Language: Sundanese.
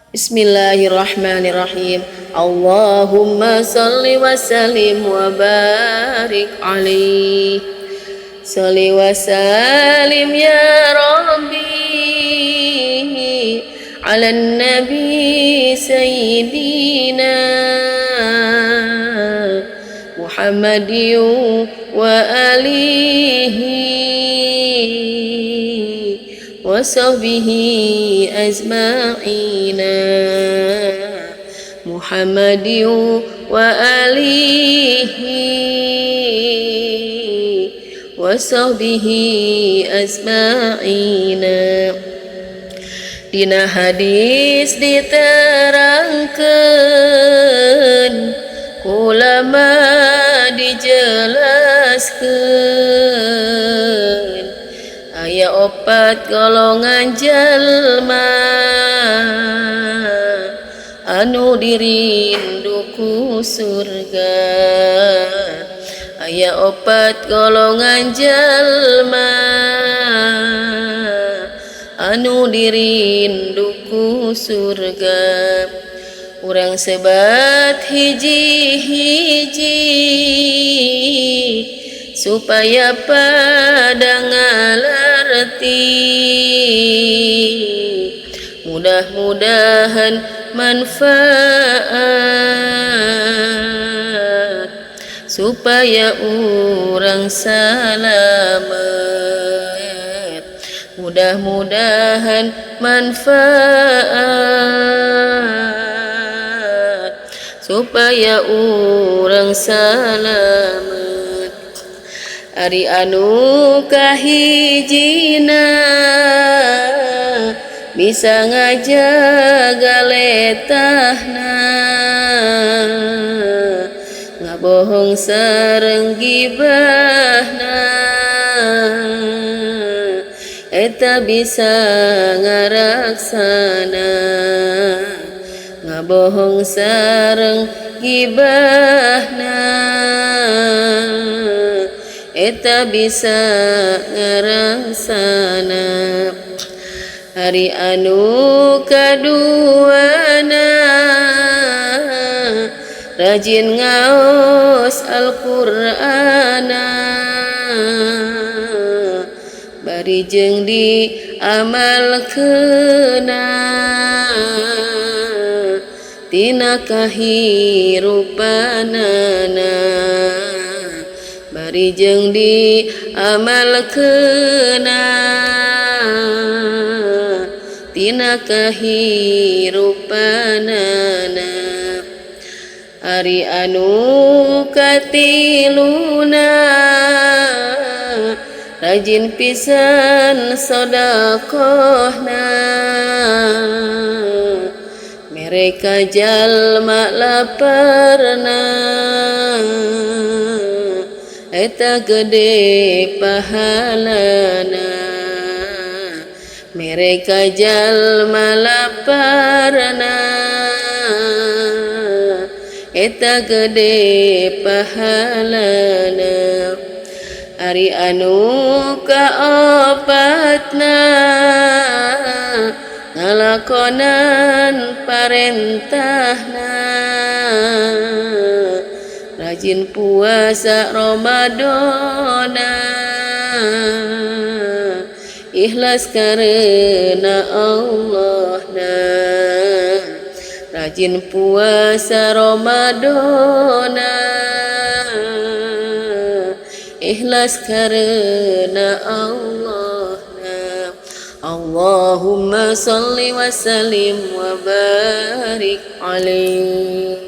Bismillahirrahmanirrahim. Allahumma salli wa sallim wa barik alaihi. Salli wa sallim ya Rabbi ala nabi sayyidina Muhammadin wa alihi wa sahbihi ajma'ina Muhammadin wa alihi wa sahbihi ajma'ina. Dina hadis diterangkan, ulama dijelaskan, aya opat golongan jalma anu dirindu ku surga. Aya opat golongan jalma anu dirindu ku surga. Urang sebat hiji-hiji supaya pada ngalarti. Mudah-mudahan manfaat supaya urang salamet. Mudah-mudahan manfaat supaya urang salamet. Ari anu kahijina bisa ngajaga letahna, ngabohong sareng gibahna, eta bisa ngaraksana. Ngabohong sareng gibahna, eta bisa ngaraksana. Hari anu kaduana rajin ngaos Al-Qur'ana, bari jeung diamalkeuna tina kahirupanana. Bari jeung diamalkeuna tina kahirupanana. Ari anu katiluna rajin pisan sodakohna, mereka jalma laparna, eta gede pahalana. Mereka jalma laparna, eta gede pahalana. Ari anu kaopatna ngalakonan parentahna, rajin puasa Ramadana, ikhlas karena Allahna. Rajin puasa Ramadana, ikhlas karena Allahna. Allahumma salli wa sallim wa barik alaihi.